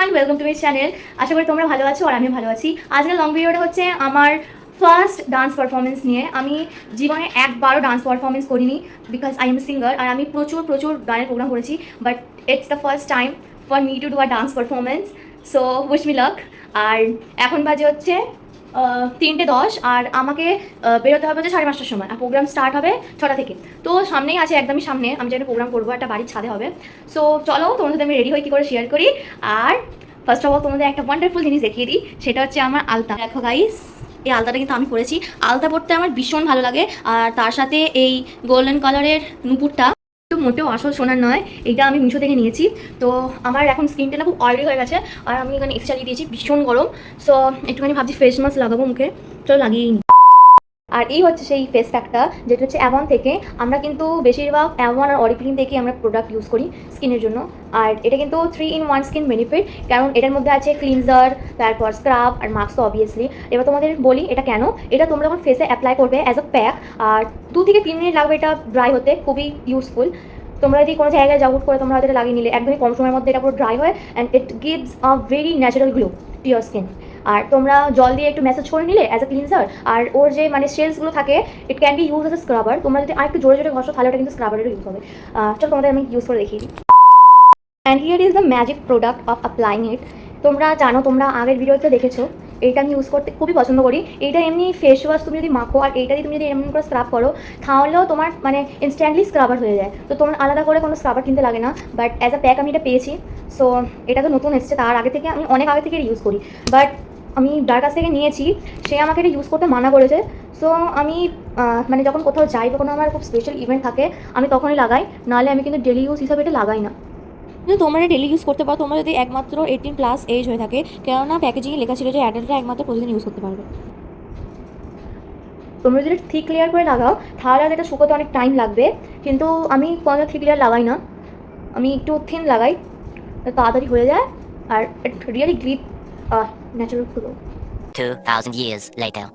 Everyone, welcome to my channel. আশা করি তোমরা ভালো আছো আর আমি ভালো আছি। আজকের লং ভিডিওটা হচ্ছে আমার ফার্স্ট ডান্স পারফরমেন্স নিয়ে। আমি জীবনে একবারও ডান্স পারফরমেন্স করিনি বিকজ আই এম সিঙ্গার, আর আমি প্রচুর প্রচুর গানের প্রোগ্রাম করেছি, but it's the first time for me to do a dance performance. So wish me luck. আর এখন বাজে হচ্ছে 3:10, আর আমাকে বেরোতে হবে হচ্ছে 5:30টার সময়, আর প্রোগ্রাম স্টার্ট হবে 6টা থেকে। তো সামনেই আছে, একদমই সামনে আমি যেটা প্রোগ্রাম করবো, একটা বাড়ির ছাদে হবে। সো চলো তোমার সাথে আমি রেডি হই কী করে শেয়ার করি। আর ফার্স্ট অফ অল তোমাদের একটা ওয়ান্ডারফুল জিনিস দেখিয়ে দিই, সেটা হচ্ছে আমার আলতা। দেখো গাইস, এই আলতাটা কিন্তু আমি পরেছি। আলতা পরতে আমার ভীষণ ভালো লাগে, আর তার সাথে এই গোল্ডেন কালারের নুপুরটা তো মোটেও আসল সোনার নয়, এইটা আমি মিশো থেকে নিয়েছি। তো আমার এখন স্কিনটা না খুব অয়েলি হয়ে গেছে, আর আমি এখানে এসি চালিয়ে দিয়েছি, ভীষণ গরম। সো একটুখানি ভাবছি ফেস মাস্ক লাগাবো মুখে, চলো লাগিয়ে নিই। আর এই হচ্ছে সেই ফেস প্যাকটা, যেটা হচ্ছে অ্যাভন থেকে। আমরা কিন্তু বেশিরভাগ অ্যাভন আর অরিফ্লেম থেকে আমরা প্রোডাক্ট ইউজ করি স্কিনের জন্য। আর এটা কিন্তু 3-in-1 স্কিন বেনিফিট, কারণ এটার মধ্যে আছে ক্লিনজার, তারপর স্ক্রাব আর মাস্ক তো অবভিয়াসলি। এবার তোমাদের বলি এটা কেন। এটা তোমরা যখন ফেসে অ্যাপ্লাই করবে অ্যাজ আ প্যাক, আর 2 থেকে 3 মিনিট লাগবে এটা ড্রাই হতে, খুবই ইউজফুল। তোমরা যদি কোনো জায়গায় যাও করে তোমরা হয়তো এটা লাগিয়ে নিলে, একদমই কম সময়ের মধ্যে এটা পুরো ড্রাই হয়, and it gives a very natural glow to your skin. আর তোমরা জল দিয়ে একটু ম্যাসাজ করে নিলে অ্যাজ আ ক্লিনজার, আর ওর যে মানে সেলসগুলো থাকে it can be use as a scrubber. তোমরা যদি আর একটু জোরে জোরে ঘষো তাহলে ওটা কিন্তু স্ক্রাবারেরও ইউজ হবে। চলো তোমাদের আমি ইউজ করে দেখিয়ে দিই। And here is the magic product of applying it. তোমরা জানো, তোমরা আগের ভিডিওতে দেখেছো, এইটা আমি ইউজ করতে খুবই পছন্দ করি। এইটা এমনি ফেস ওয়াশ তুমি যদি মাখো, আর এইটা দিয়ে তুমি যদি এমনি করে স্ক্রাব করো, তাহলেও তোমার মানে ইনস্ট্যান্টলি স্ক্রাবার হয়ে যায়। তো তোমার আলাদা করে কোনো স্ক্রাবার কিনতে লাগে না, বাট অ্যাজ আ প্যাক আমি এটা পেয়েছি। সো এটা তো নতুন এসছে, তার আগে থেকে আমি অনেক আগে থেকে ইউজ করি, বাট আমি যার কাছ থেকে নিয়েছি সে আমাকে এটা ইউজ করতে মানা করেছে। সো আমি মানে যখন কোথাও যাই বা কোনো আমার খুব স্পেশাল ইভেন্ট থাকে আমি তখনই লাগাই, নাহলে আমি কিন্তু ডেলি ইউজ হিসাবে এটা লাগাই না। কিন্তু তোমরা ডেলি ইউজ করতে পারো, তোমরা যদি একমাত্র 18+ এজ হয়ে থাকে, কেননা প্যাকেজিংয়ে লেখা ছিল যে অ্যাডাল্টরা একমাত্র প্রতিদিন ইউজ করতে পারবে। তোমরা যদি থিক লেয়ার করে লাগাও তাহলে এটা শুকোতে অনেক টাইম লাগবে, কিন্তু আমি কোনো থিক লেয়ার লাগাই না, আমি একটু থিন লাগাই, তাড়াতাড়ি হয়ে যায়। আর it really grip natural glow. 2000 years later.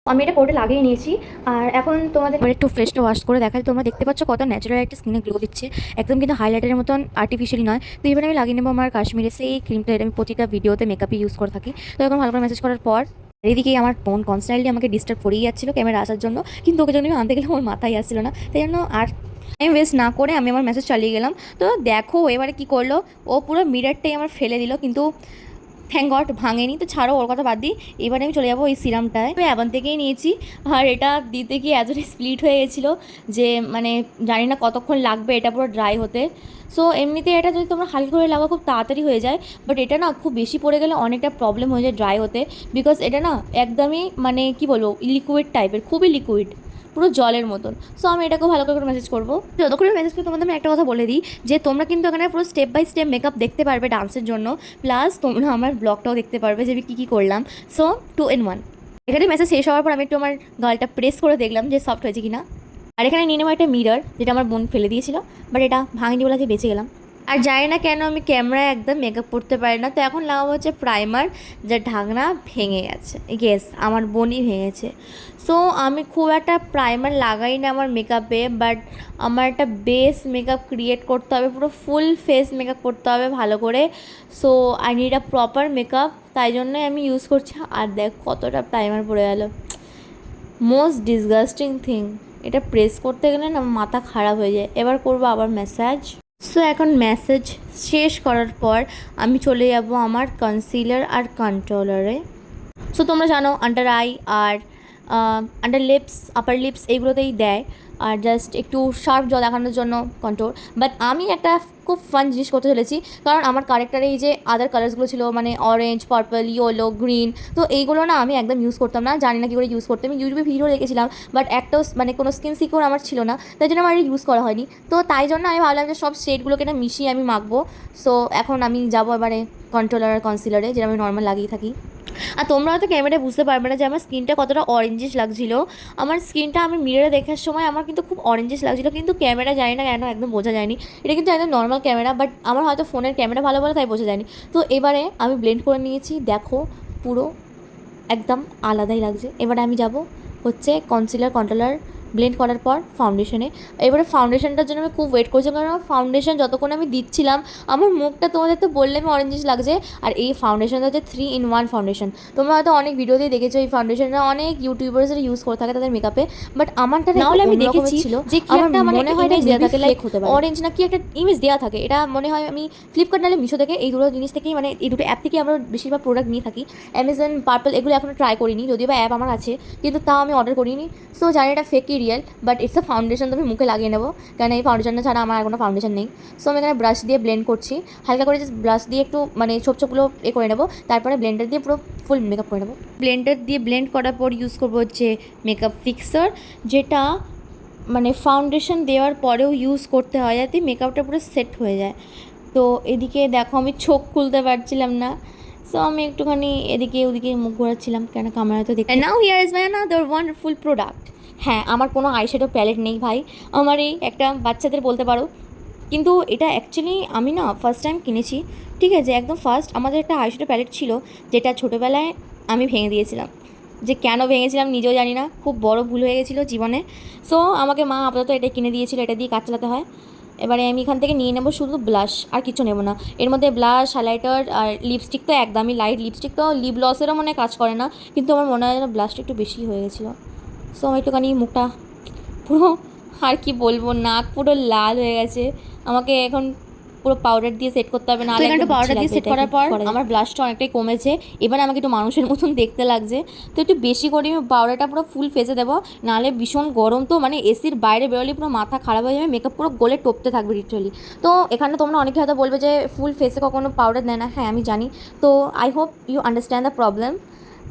আমি এটা কোটে লাগিয়ে নিয়েছি, আর এখন তোমাদের একটু ফ্রেশটা ওয়াশ করে দেখাই। তোমরা দেখতে পাচ্ছ কত ন্যাচারাল একটা স্কিনে গ্লো দিচ্ছে, একদম কিন্তু হাইলাইটারের মতন আর্টিফিশিয়ালি নয়। তো এবার আমি লাগিয়ে নেবো আমার কাশ্মীরে সেই ক্রিমটা। এটা আমি প্রতিটা ভিডিওতে মেকআপে ইউজ করে থাকি। তো এখন ভালো করে মেসেজ করার পর এদিকে আমার বোন কনস্ট্যান্টলি আমাকে ডিস্টার্ব করেই যাচ্ছিলো ক্যামেরা আসার জন্য, কিন্তু ওকে জন্য আমি আনতে গেলে আমার মাথায় আসছিল না, তাই জন্য আর টাইম ওয়েস্ট না করে আমি আমার মেসেজ চালিয়ে গেলাম। তো দেখো এবারে কি করলো, ও পুরো মিরারটাই আমার ফেলে দিল, কিন্তু থ্যাংক গড ভাঙেনি। তো ছাড়ো, ওর কথা বাদ দিই। এবারে আমি চলে যাবো এই সিরামটায়, আমি অ্যাভন থেকেই নিয়েছি। আর এটা দিতে গিয়ে এতটাই স্প্লিট হয়ে গেছিলো যে মানে জানি না কতক্ষণ লাগবে এটা পুরো ড্রাই হতে। সো এমনিতে এটা যদি তোমরা হালকা করে লাগাও খুব তাড়াতাড়ি হয়ে যায়, বাট এটা না খুব বেশি পড়ে গেলে অনেকটা প্রবলেম হয়ে যায় ড্রাই হতে, বিকজ এটা না একদমই মানে কি বলবো লিকুইড টাইপের, খুবই লিকুইড, পুরো জলের মতন। সো আমি এটাকে ভালো করে মেসেজ করবো। যতক্ষণ মেসেজ করে তোমাদের আমি একটা কথা বলে দিই, যে তোমরা কিন্তু এখানে পুরো স্টেপ বাই স্টেপ মেকআপ দেখতে পারবে ডান্সের জন্য, প্লাস তোমরা আমার ব্লগটাও দেখতে পারবে যে আমি কী কী করলাম। So 2-in-1। এখানে মেসেজ শেষ হওয়ার পর আমি একটু আমার গালটা প্রেস করে দেখলাম যে সফট হয়েছে কিনা। আর এখানে নিয়ে নেবো একটা মিরর, যেটা আমার বোন ফেলে দিয়েছিল, বাট এটা ভাঙিনি বলে যে বেঁচে গেলাম। আর জানি না কেন আমি ক্যামেরায় একদম মেকআপ করতে পারি না। তো এখন লাগাবো হচ্ছে প্রাইমার, যার ঢাকনা ভেঙে গেছে, গেস আমার বোনই ভেঙেছে। সো আমি খুব একটা প্রাইমার লাগাই না আমার মেকআপে, বাট আমার একটা বেস মেকআপ ক্রিয়েট করতে হবে, পুরো ফুল ফেস মেকআপ করতে হবে ভালো করে। So I need a proper makeup, তাই জন্যই আমি ইউজ করছি। আর দেখ কতটা প্রাইমার পড়ে গেল, মোস্ট ডিসগাস্টিং থিং। এটা প্রেস করতে গেলে না মাথা খারাপ হয়ে যায়। এবার করবো আবার ম্যাসাজ। সো এখন ম্যাসাজ শেষ করার পর আমি চলে যাব আমার কনসিলার আর কন্ট্রোলারে। সো তোমরা জানো আন্ডার আই আর আন্ডার লিপস, আপার লিপস এইগুলোতেই দেয়, আর জাস্ট একটু শার্প জল দেখানোর জন্য কন্ট্রোল। বাট আমি একটা খুব ফান জিনিস করতে চলেছি, কারণ আমার ক্যারেক্টারে এই যে আদার কালার্সগুলো ছিল মানে অরেঞ্জ, পার্পল, ইয়েলো, গ্রিন, তো এইগুলো না আমি একদম ইউজ করতাম না, জানি না কী করে ইউজ করতে। আমি ইউটিউবে ভিডিও দেখেছিলাম, বাট একটাও মানে কোনো স্কিন সিকিউর আমার ছিল না, তাই জন্য আমার ইউজ করা হয়নি। তো তাই জন্য আমি ভাবলাম যে সব শেডগুলোকে না মিশিয়ে আমি মাখবো। সো এখন আমি যাবো এবারে কন্ট্রোলার আর কনসিলারে, যেটা আমি নর্মাল লাগিয়ে থাকি। আর তোমরা হয়তো ক্যামেরায় বুঝতে পারবে না যে আমার স্কিনটা কতটা অরেঞ্জিশ লাগছিল। আমার স্কিনটা আমি মিররে দেখার সময় আমার কিন্তু খুব অরেঞ্জিশ লাগছিলো, কিন্তু ক্যামেরা জানি না কেন একদম বোঝা যায়নি। এটা কিন্তু একদম নর্মাল ক্যামেরা, বাট আমার হয়তো ফোনের ক্যামেরা ভালো বলে তাই বোঝা যায়নি। তো এবারে আমি ব্লেন্ড করে নিয়েছি, দেখো পুরো একদম আলাদাই লাগছে। এবারে আমি যাব হচ্ছে কনসিলার কন্ট্রোলার ব্লেন্ড করার পর ফাউন্ডেশনে, এবারে ফাউন্ডেশনটার জন্য আমি খুব ওয়েট করছিলাম, কারণ ফাউন্ডেশন যতক্ষণ আমি দিচ্ছিলাম আমার মুখটা তোমাদের তো বললে আমি অরেঞ্জিস লাগছে। আর এই ফাউন্ডেশনটা হচ্ছে 3-in-1 ফাউন্ডেশন। তোমরা হয়তো অনেক ভিডিওতেই দেখেছো এই ফাউন্ডেশনটা অনেক ইউটিউবার্সরা ইউজ করে থাকে তাদের মেকআপে, বাট আমারটা না হলে আমি দেখেছি যে কি একটা মনে হয় এটা দেওয়া থাকে লাইক অরেঞ্জ না কি একটা ইমেজ দেওয়া থাকে। এটা মনে হয় আমি ফ্লিপকার্ট নাহলে মিশো থেকে এই দুটো জিনিস থেকেই, মানে এই দুটো অ্যাপ থেকে আমরা বেশিরভাগ প্রোডাক্ট নিয়ে থাকি। অ্যামাজন, পার্পল এগুলো এখনও ট্রাই করিনি, যদিও বা অ্যাপ আমার আছে, কিন্তু তাও আমি অর্ডার করিনি। সো জানি এটা ফেক কি real, but it's a foundation, তো আমি মুখে লাগিয়ে নেবো, কারণ এই ফাউন্ডেশনটা ছাড়া আমার আর কোনো ফাউন্ডেশন নেই। সো আমি এখানে ব্রাশ দিয়ে ব্লেন্ড করছি, হালকা করে জাস্ট ব্রাশ দিয়ে একটু মানে ছোপগুলো করে নেবো, তারপরে ব্লেন্ডার দিয়ে পুরো ফুল মেকআপ করে নেবো। ব্লেন্ডার দিয়ে ব্লেন্ড করার পর ইউজ করবো হচ্ছে মেকআপ ফিক্সার, যেটা মানে ফাউন্ডেশন দেওয়ার পরেও ইউজ করতে হয় যাতে মেকআপটা পুরো সেট হয়ে যায়। তো এদিকে দেখো আমি চোখ খুলতে পারছিলাম না, সো আমি একটুখানি এদিকে ওদিকে মুখ ঘোরাচ্ছিলাম, কেন ক্যামেরা তো দেখে। Now here is my another wonderful product. হ্যাঁ, আমার কোনো আইশ্যাডো প্যালেট নেই ভাই, আমার এই একটা বাচ্চাদের বলতে পারো, কিন্তু এটা অ্যাকচুয়ালি আমি না ফার্স্ট টাইম কিনেছি, ঠিক আছে। একদম ফার্স্ট আমাদের একটা আইশ্যাডো প্যালেট ছিল, যেটা ছোটোবেলায় আমি ভেঙে দিয়েছিলাম, যে কেন ভেঙেছিলাম নিজেও জানি না, খুব বড় ভুল হয়ে গেছিলো জীবনে। সো আমাকে মা আপাতত এটা কিনে দিয়েছিল, এটা দিয়ে কাজ চালাতে হয়। এবারে আমি এখান থেকে নিয়ে নেবো শুধু ব্লাশ, আর কিছু নেবো না। এর মধ্যে ব্লাশ, হাইলাইটার আর লিপস্টিক তো একদমই লাইট, লিপস্টিক তো লিপ গ্লসেরও মনে কাজ করে না, কিন্তু আমার মনে হয় যেন ব্লাশটা একটু বেশি হয়ে গেছিলো। সো আমি একটুখানি মুখটা পুরো, আর কি বলবো, নাক পুরো লাল হয়ে গেছে, আমাকে এখন পুরো পাউডার দিয়ে সেট করতে হবে, না একটু পাউডার দিয়ে সেট করার পর আমার ব্লাশটা অনেকটাই কমেছে, এবার আমাকে একটু মানুষের মতন দেখতে লাগছে, তো একটু বেশি করে আমি পাউডারটা পুরো ফুল ফেসে দেবো, নাহলে ভীষণ গরম, তো মানে এসির বাইরে বেরোলে পুরো মাথা খারাপ হয়ে যাবে, মেকআপ পুরো গলে টপতে থাকবে লিটারালি। তো এখানে তোমরা অনেকে হয়তো বলবে যে ফুল ফেসে কখনো পাউডার দেয় না, হ্যাঁ আমি জানি, তো I hope you understand the problem,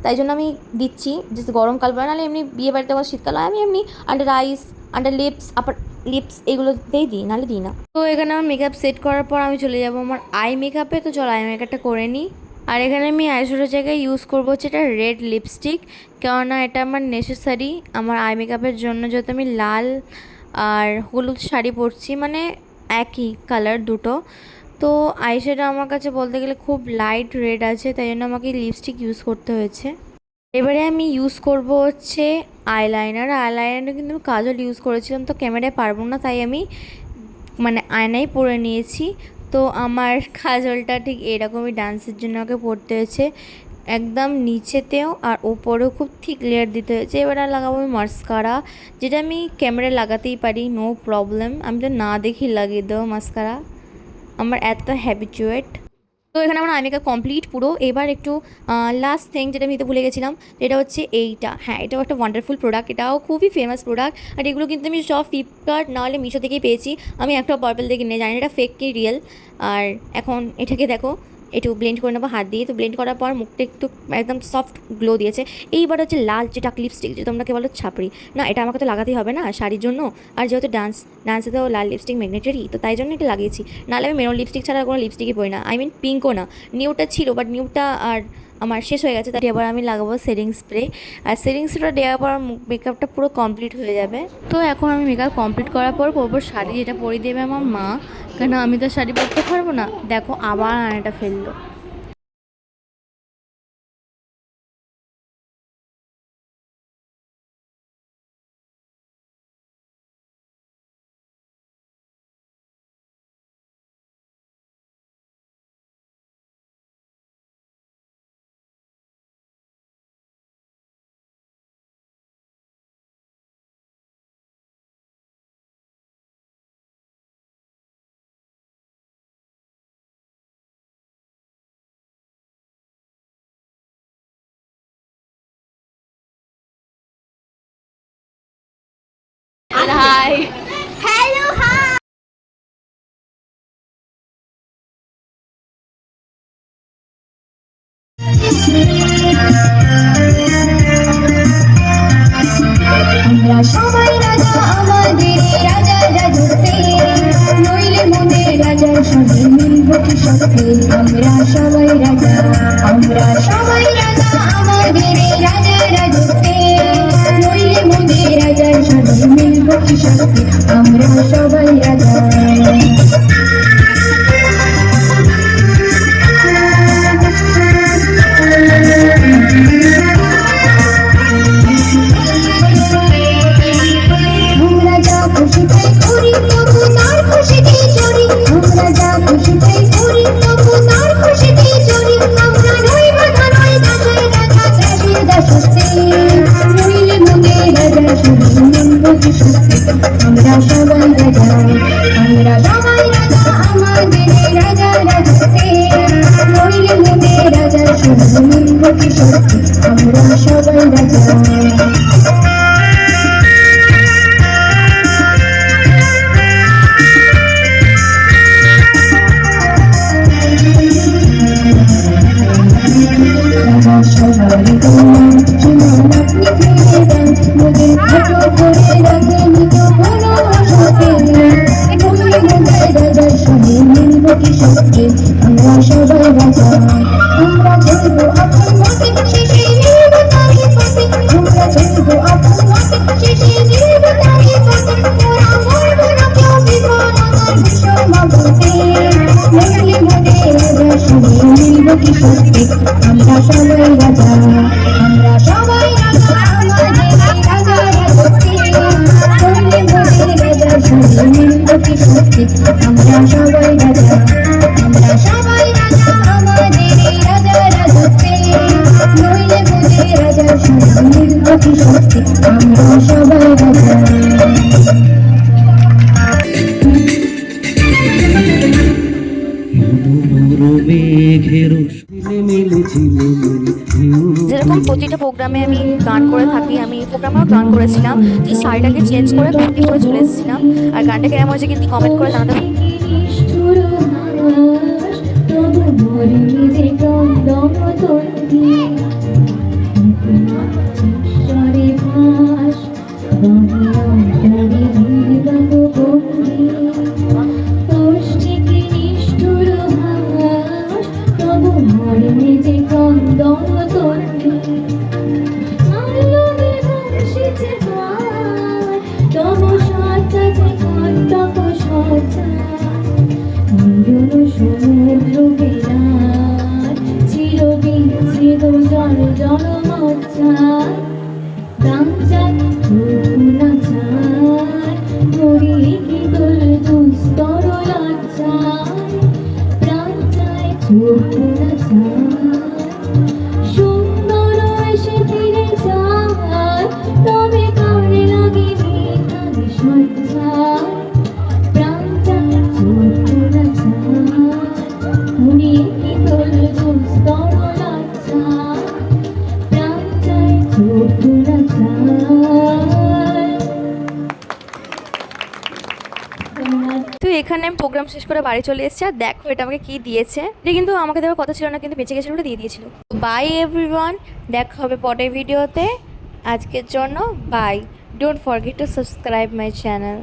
তাই জন্য আমি দিচ্ছি, জাস্ট গরমকাল বলে, নাহলে এমনি বিয়ে বাড়িতে আমার শীতকাল হয় আমি এমনি আন্ডার আইস, আন্ডার লিপস, আপার লিপস এগুলোতেই দিই, নাহলে দিই না। তো এখানে আমার মেকআপ সেট করার পর আমি চলে যাবো আমার আই মেকআপে, তো চলো আই মেকআপটা করে নিই। আর এখানে আমি আইশ্যাডোর জায়গায় ইউজ করবো হচ্ছে এটা রেড লিপস্টিক, কেননা এটা আমার নেসেসারি আমার আই মেকআপের জন্য, যেহেতু আমি লাল আর হলুদ শাড়ি পরছি, মানে একই কালার দুটো, তো আইশ্যাডো আমার কাছে বলতে গেলে খুব লাইট রেড আছে, তাই জন্য আমাকে লিপস্টিক ইউজ করতে হয়েছে। এবারে আমি ইউজ করব হচ্ছে আইলাইনার, আইলাইনারে কিন্তু আমি কাজল ইউজ করেছিলাম, তো ক্যামেরায় পারবো না, তাই আমি মানে আয়নাই পরে নিয়েছি। তো আমার কাজলটা ঠিক এরকমই ডান্সের জন্য আমাকে পরতে হয়েছে, একদম নিচেতেও আর ওপরেও খুব থিক লেয়ার দিতে হয়েছে। এবারে লাগাবো আমি মাস্কারা, যেটা আমি ক্যামেরায় লাগাতেই পারি, নো প্রবলেম, আমি তো না দেখি লাগিয়ে দেবো মাস্কারা, আমার এত হ্যাবিচুয়েট। তো এখানে আমার আই মেকআপ কমপ্লিট পুরো। এবার একটু লাস্ট থিং যেটা আমি তো ভুলে গেছিলাম, এটা হচ্ছে এইটা, হ্যাঁ এটাও একটা ওয়ান্ডারফুল প্রোডাক্ট, এটাও খুবই ফেমাস প্রোডাক্ট, আর এগুলো কিন্তু আমি সব ফ্লিপকার্ট নাহলে মিশো থেকেই পেয়েছি, আমি একটা পার্পল থেকে নিয়ে জানি এটা ফেক কি রিয়েল। আর এখন এটাকে দেখো একটু ব্লেন্ড করে নেবো হাত দিয়ে, তো ব্লেন্ড করার পর মুখটা একটু একদম সফট গ্লো দিয়েছে। এইবার হচ্ছে লাল যেটা লিপস্টিক, যে তোমরা কে বলো ছাপড়ি, না এটা আমাকে তো লাগাতেই হবে না শাড়ির জন্য, আর যেহেতু ডান্সে তো লাল লিপস্টিক ম্যাগনেটারি, তো তাই জন্য এটা লাগিয়েছি, নাহলে আমি মেরুন লিপস্টিক ছাড়া কোনো লিপস্টিকই পরি না, আই মিন পিঙ্কও না, নিউটা ছিল বাট নিউটা আর আমার শেষ হয়ে গেছে, তাই এবার আমি লাগাবো সেটিং স্প্রে, আর সেটিং স্প্রেটা দেওয়ার পর মেকআপটা পুরো কমপ্লিট হয়ে যাবে। তো এখন আমি মেকআপ কমপ্লিট করার পর পরপর শাড়ি, যেটা পরিয়ে দেবে আমার মা, কেন আমি তো শাড়ি পরতে পারবো না। দেখো আবার আয়নাটা ফেললো। Hi. Hello, hi. আমরা সবাই রাজা আমাদের রাজা রাজত্বে নইলে মোদের রাজার সঙ্গে মিলব কি সত্যি আমরা সবাই রাজা আমাদের রাজা রাজত্বে নইলে মোদের রাজার সঙ্গে মিলব কি সত্যি আমরা সবাই রাজা আমরা সবাই রাজা, আমরা সবাই রাজা, আমাদের রাজা রাজত্বে নইলে মোদের রাজার সঙ্গে মিলব কি সত্যি, আমরা সবাই রাজা। রাজা সবাই তোমার জীবন আপনি ফিরে দেন, মোদের ভালো করে রাখেন তো কোনো অসুখে নইলে মোদের রাজার সঙ্গে মিলব কি সত্যি, আমরা সবাই রাজা। আমরা চলবো আপন মতে শেষে মিলব তারই পথে, আমরা চলবো আপন মতে শেষে মিলব তারই পথে, ওরা মরবো না কেউ বিপদ আমার ভীষণ মাবতে নইলে মোদের রাজার সঙ্গে মিলব কি সত্যি, আমরা সবাই রাজা, আমরা সবাই রাজা, আমাদের রাজা রাজত্বে নইলে মোদের রাজার সঙ্গে মিলব কি সত্যি, আমরা সবাই রাজা, আমরা সবাই রাজা, আমাদের রাজা রাজত্বে নইলে মোদের রাজার সঙ্গে মিলব কি সত্যি, আমরা সবাই রাজা। যেরকম প্রতিটা প্রোগ্রামে আমি গান করে থাকি, আমি এই প্রোগ্রামেও গান করেছিলাম, যে শাড়িটাকে চেঞ্জ করে কুর্তি করে চলে এসেছিলাম। আর গানটা কেমন হয়েছে কিন্তু কমেন্ট করে জানাতে পারো। নিষ্ঠুর হাস তবু মরে নিজে কন্দম তন্দি, ঈশ্বরে ভাস বাণী অন্তরে নির্বাক বন্দি, তোষ্টিকে নিষ্ঠুর হাস তবু মরে নিজে কন্দম তন্দি, আলোকে ভাসিছে গান তবু সজ্জা যে কন্তক সজ্জা, নিরন সমুদ্র বিরাট চিরবিচ্ছেদ জল জল মজ্জায়, প্রাণ চায় চোখ না চায় মরি কি তোর দুস্তর লজ্জায়, প্রাণ চায় চোখ না চায় সুন্দর এসে ফিরে যায়, তবে কারে লাগে মিতালি সজ্জায়, প্রাণ চায় চোখ না চায় মরি কি তোর দুস্তর লজ্জায়, প্রাণ চায় চোখ না চায়। তো এখানে আমি প্রোগ্রাম শেষ করে বাড়ি চলে এসেছি। আর দেখো এটা আমাকে কি দিয়েছে, এটা কিন্তু আমাকে দেওয়ার কথা ছিল না, কিন্তু বেঁচে গেছিলো বলে দিয়ে দিয়েছিল। বাই এভরিওয়ান, দেখা হবে পরের ভিডিওতে। আজকের জন্য bye. Don't forget to subscribe my channel.